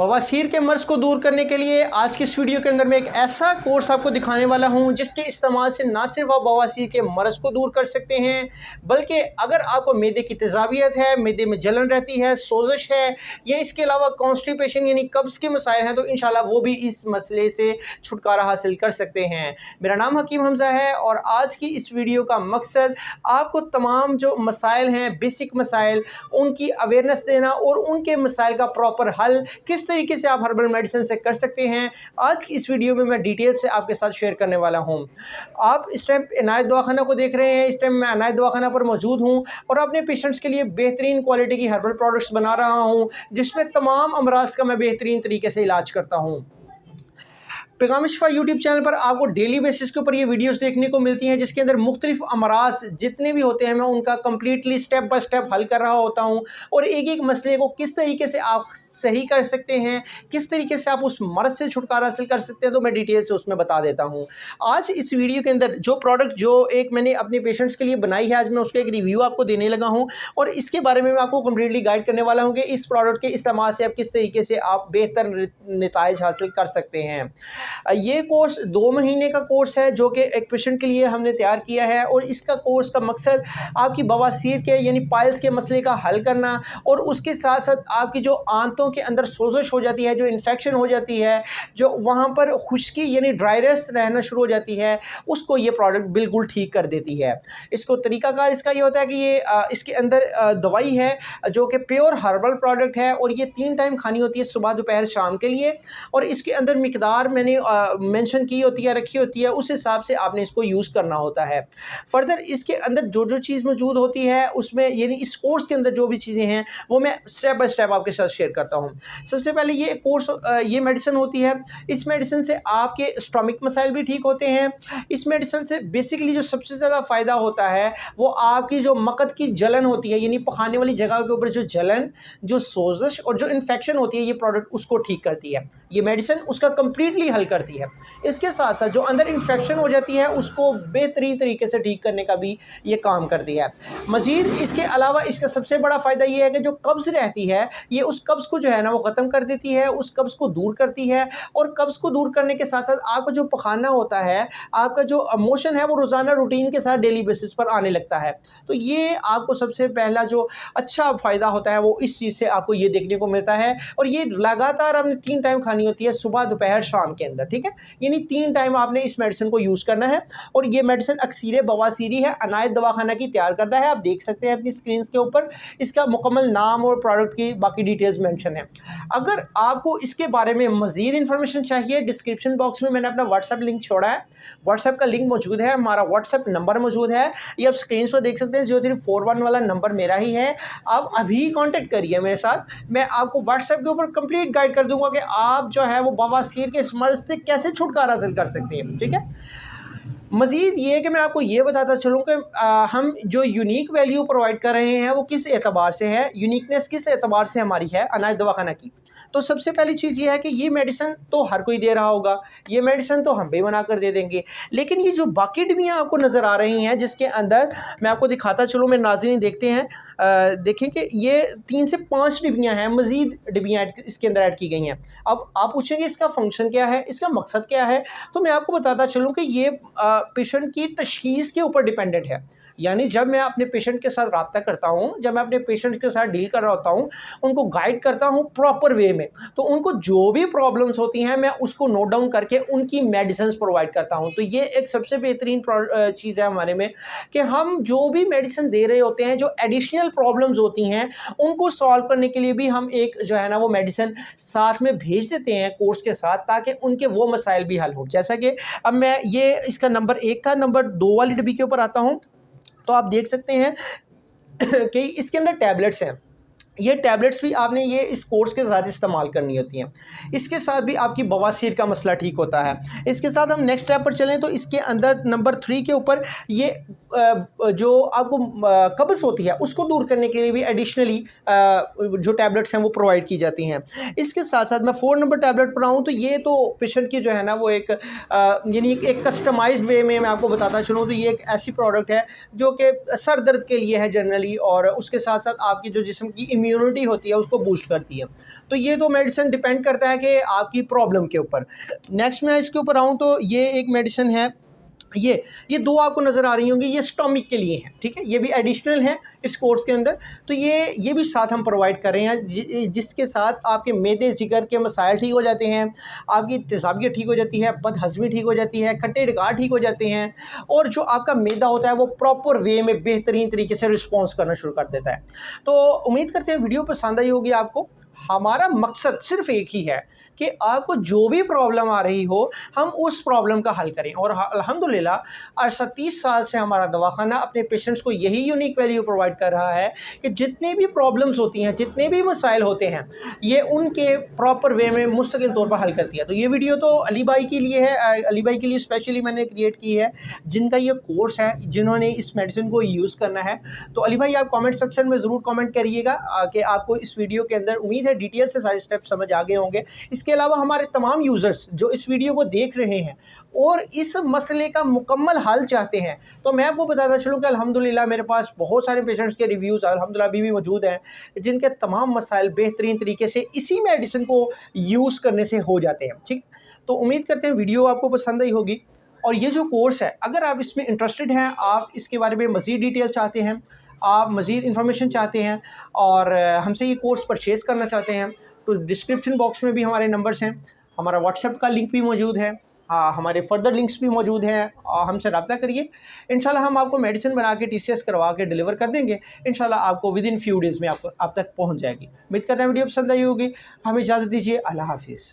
बवासीर के मर्ज़ को दूर करने के लिए आज की इस वीडियो के अंदर मैं एक ऐसा कोर्स आपको दिखाने वाला हूं जिसके इस्तेमाल से ना सिर्फ आप बवासीर के मर्ज़ को दूर कर सकते हैं, बल्कि अगर आपको मैदे की तेज़ाबियत है, मैदे में जलन रहती है, सोजिश है या इसके अलावा कॉन्स्टिपेशन यानी कब्ज़ के मसाइल हैं तो इंशाल्लाह वो भी इस मसले से छुटकारा हासिल कर सकते हैं। मेरा नाम हकीम हमज़ा है और आज की इस वीडियो का मकसद आपको तमाम जो मसाइल हैं, बेसिक मसाइल, उनकी अवेयरनेस देना और उनके मसाइल का प्रॉपर हल किस तरीके से आप हर्बल मेडिसिन से कर सकते हैं, आज की इस वीडियो में मैं डिटेल से आपके साथ शेयर करने वाला हूं। आप इस टाइम इनायत दवाखाना को देख रहे हैं। इस टाइम मैं इनायत दवाखाना पर मौजूद हूं और अपने पेशेंट्स के लिए बेहतरीन क्वालिटी की हर्बल प्रोडक्ट्स बना रहा हूं जिसमें तमाम अमराज का मैं बेहतरीन तरीके से इलाज करता हूँ। पैगाम शिफा यूट्यूब चैनल पर आपको डेली बेसिस के ऊपर ये वीडियोस देखने को मिलती हैं जिसके अंदर मुख्तलिफ अमराज जितने भी होते हैं मैं उनका कम्प्लीटली स्टेप बाय स्टेप हल कर रहा होता हूं और एक एक मसले को किस तरीके से आप सही कर सकते हैं, किस तरीके से आप उस मर्ज़ से छुटकारा हासिल कर सकते हैं, तो मैं डिटेल से उसमें बता देता हूँ। आज इस वीडियो के अंदर जो प्रोडक्ट जो एक मैंने अपने पेशेंट्स के लिए बनाई है, आज मैं उसका एक रिव्यू आपको देने लगा हूँ और इसके बारे में मैं आपको कम्प्लीटली गाइड करने वाला हूँ कि इस प्रोडक्ट के इस्तेमाल से आप किस तरीके से आप बेहतर नताइज हासिल कर सकते हैं। ये कोर्स 2 महीने का कोर्स है जो कि एक पेशेंट के लिए हमने तैयार किया है और इसका कोर्स का मकसद आपकी बवासीर के यानी पाइल्स के मसले का हल करना और उसके साथ साथ आपकी जो आंतों के अंदर सोजिश हो जाती है, जो इन्फेक्शन हो जाती है, जो वहाँ पर खुश्की यानी ड्राइनेस रहना शुरू हो जाती है, उसको ये प्रोडक्ट बिल्कुल ठीक कर देती है। इसको तरीकाकार इसका ये होता है कि ये इसके अंदर दवाई है जो कि प्योर हर्बल प्रोडक्ट है और ये 3 टाइम खानी होती है, सुबह दोपहर शाम के लिए, और इसके अंदर मिकदार मैंने मेंशन की होती है, रखी होती है, उस हिसाब से आपने इसको यूज़ करना होता है। फर्दर इसके अंदर जो जो चीज़ मौजूद होती है उसमें यानी इस कोर्स के अंदर जो भी चीज़ें हैं वो मैं स्टेप बाय स्टेप आपके साथ शेयर करता हूँ। सबसे पहले ये कोर्स ये मेडिसिन होती है, इस मेडिसिन से आपके स्टोमिक मसाइल भी ठीक होते हैं। इस मेडिसिन से बेसिकली जो सबसे ज़्यादा फ़ायदा होता है वो आपकी जो मकद की जलन होती है यानी पखाने वाली जगह के ऊपर जो जलन, जो सोजिश और जो इन्फेक्शन होती है, ये प्रोडक्ट उसको ठीक करती है। ये मेडिसिन उसका कम्प्लीटली हल करती है। इसके साथ साथ जो अंदर इन्फेक्शन हो जाती है उसको बेहतरीन तरीके से ठीक करने का भी ये काम करती है। मज़ीद इसके अलावा इसका सबसे बड़ा फ़ायदा ये है कि जो कब्ज़ रहती है ये उस कब्ज़ को जो है ना वो ख़त्म कर देती है, उस कब्ज़ को दूर करती है और कब्ज़ को दूर करने के साथ साथ आपका जो पखाना होता है, आपका जो मोशन है वो रोज़ाना रूटीन के साथ डेली बेसिस पर आने लगता है। तो ये आपको सबसे पहला जो अच्छा फ़ायदा होता है वो इस चीज़ से आपको ये देखने को मिलता है और ये लगातार आपने 3 टाइम खानी होती है, सुबह दोपहर शाम के अंदर, ठीक है। यानी 3 टाइम आपने इस मेडिसिन को यूज़ करना है और ये मेडिसिन अक्सीर बवासीरी है, इनायत दवाखाना की तैयार करता है। आप देख सकते हैं अपनी स्क्रीन के ऊपर इसका मुकम्मल नाम और प्रोडक्ट की बाकी डिटेल्स मेंशन है। अगर आपको इसके बारे में मज़ीद इंफॉर्मेशन चाहिए, डिस्क्रिप्शन बॉक्स में मैंने अपना व्हाट्सएप लिंक छोड़ा है, व्हाट्सएप का लिंक मौजूद है, हमारा व्हाट्सएप नंबर मौजूद है, ये आप स्क्रीन पर देख सकते हैं। 0341 वाला नंबर मेरा ही है। आप अभी कॉन्टेक्ट करिए मेरे साथ, मैं आपको व्हाट्सएप के ऊपर कंप्लीट गाइड कर दूंगा कि आप जो है वो बवासीर के इस मर्ज़ से कैसे छुटकारा हासिल कर सकते हैं, ठीक है। मज़ीद ये है कि मैं आपको ये बताता चलूँ कि हम जो यूनिक वैल्यू प्रोवाइड कर रहे हैं वो किस एतबार से है, यूनिकनेस किस एतबार से हमारी है इनायत दवाखाना की। तो सबसे पहली चीज़ ये है कि ये मेडिसिन तो हर कोई दे रहा होगा, ये मेडिसिन तो हम भी बना कर दे देंगे, लेकिन ये जो बाकी डिब्बियाँ आपको नज़र आ रही हैं जिसके अंदर मैं आपको दिखाता चलूँ, मेरे नाज़रीन देखते हैं, देखें कि ये 3 से 5 डिब्बियाँ हैं, मज़ीद डिब्बियाँ इसके अंदर ऐड की गई हैं। अब आप पूछेंगे इसका फंक्शन क्या है, इसका मकसद क्या है, तो मैं आपको बताता चलूँ कि ये पेशेंट की तशख़ीस के ऊपर डिपेंडेंट है। यानी जब मैं अपने पेशेंट के साथ रब्ता करता हूँ, जब मैं अपने पेशेंट्स के साथ डील कर रहा होता हूँ, उनको गाइड करता हूँ प्रॉपर वे में, तो उनको जो भी प्रॉब्लम्स होती हैं मैं उसको नोट डाउन करके उनकी मेडिसिन प्रोवाइड करता हूँ। तो ये एक सबसे बेहतरीन चीज़ है हमारे में कि हम जो भी मेडिसिन दे रहे होते हैं, जो एडिशनल प्रॉब्लम्स होती हैं उनको सॉल्व करने के लिए भी हम एक जो है ना वो मेडिसिन साथ में भेज देते हैं कोर्स के साथ, ताकि उनके वो मसाइल भी हल हो। जैसा कि अब मैं ये इसका नंबर 1 था, नंबर 2 वाली डिब्बी के ऊपर आता हूँ, तो आप देख सकते हैं कि इसके अंदर टैबलेट्स हैं। ये टैबलेट्स भी आपने ये इस कोर्स के साथ इस्तेमाल करनी होती हैं। इसके साथ भी आपकी बवासीर का मसला ठीक होता है। इसके साथ हम नेक्स्ट स्टेप पर चलें तो इसके अंदर नंबर 3 के ऊपर ये जो आपको कब्ज़ होती है उसको दूर करने के लिए भी एडिशनली जो टैबलेट्स हैं वो प्रोवाइड की जाती हैं। इसके साथ साथ मैं 4 नंबर टैबलेट पर आऊँ तो ये तो पेशेंट की जो है ना वो एक यानी एक कस्टमाइज्ड वे में मैं आपको बताता चलूँ तो ये एक ऐसी प्रोडक्ट है जो कि सर दर्द के लिए है जनरली, और उसके साथ साथ आपकी जो जिस्म की इम्यूनिटी होती है उसको बूस्ट करती है। तो ये तो मेडिसिन डिपेंड करता है कि आपकी प्रॉब्लम के ऊपर। नेक्स्ट मैं इसके ऊपर आऊँ तो ये एक मेडिसिन है, ये दो आपको नज़र आ रही होंगी, ये स्टोमिक के लिए हैं, ठीक है। ये भी एडिशनल है इस कोर्स के अंदर। तो ये भी साथ हम प्रोवाइड कर रहे हैं, जिसके साथ आपके मैदे जिगर के मसाइल ठीक हो जाते हैं, आपकी तेज़ाबियत ठीक हो जाती है, बदहज़मी ठीक हो जाती है, खट्टे डकार ठीक हो जाते हैं, और जो आपका मैदा होता है वो प्रॉपर वे में बेहतरीन तरीके से रिस्पॉन्स करना शुरू कर देता है। तो उम्मीद करते हैं वीडियो पसंद आई होगी आपको। हमारा मकसद सिर्फ एक ही है कि आपको जो भी प्रॉब्लम आ रही हो हम उस प्रॉब्लम का हल करें। और अल्हम्दुलिल्लाह 30 साल से हमारा दवाखाना अपने पेशेंट्स को यही यूनिक वैल्यू प्रोवाइड कर रहा है कि जितने भी प्रॉब्लम्स होती हैं, जितने भी मसाइल होते हैं, ये उनके प्रॉपर वे में मुस्तकिल तौर पर हल करती है। तो ये वीडियो तो अली भाई के लिए है, अली भाई के लिए स्पेशली मैंने क्रिएट की है, जिनका ये कोर्स है, जिन्होंने इस मेडिसिन को यूज़ करना है। तो अली भाई आप कमेंट सेक्शन में ज़रूर कमेंट करिएगा कि आपको इस वीडियो के अंदर, उम्मीद है डिटेल से सारे स्टेप समझ आ गए होंगे। इसके अलावा हमारे तमाम यूज़र्स जो इस वीडियो को देख रहे हैं और इस मसले का मुकम्मल हल चाहते हैं, तो मैं आपको बताता चलूँ कि अल्हम्दुलिल्लाह मेरे पास बहुत सारे पेशेंट्स के रिव्यूज़ अल्हम्दुलिल्लाह अभी भी मौजूद हैं, जिनके तमाम मसाइल बेहतरीन तरीके से इसी मेडिसिन को यूज़ करने से हो जाते हैं, ठीक। तो उम्मीद करते हैं वीडियो आपको पसंद आई होगी। और ये जो कोर्स है, अगर आप इसमें इंटरेस्टेड हैं, आप इसके बारे में मज़ीद डिटेल चाहते हैं, आप मज़ीद इन्फॉर्मेशन चाहते हैं और हमसे ये कोर्स परचेज़ करना चाहते हैं, तो डिस्क्रिप्शन बॉक्स में भी हमारे नंबर्स हैं, हमारा व्हाट्सएप का लिंक भी मौजूद है, हमारे फर्दर लिंक्स भी मौजूद हैं, हमसे रब्ता करिए। इंशाल्लाह हम आपको मेडिसिन बना के TCS करवा के डिलीवर कर देंगे। इंशाल्लाह आपको विद इन फ्यू डेज़ में आप तक पहुँच जाएगी। उम्मीद करते हैं वीडियो पसंद आई होगी। हमें इजाज़त दीजिए। अल्लाह हाफिज़।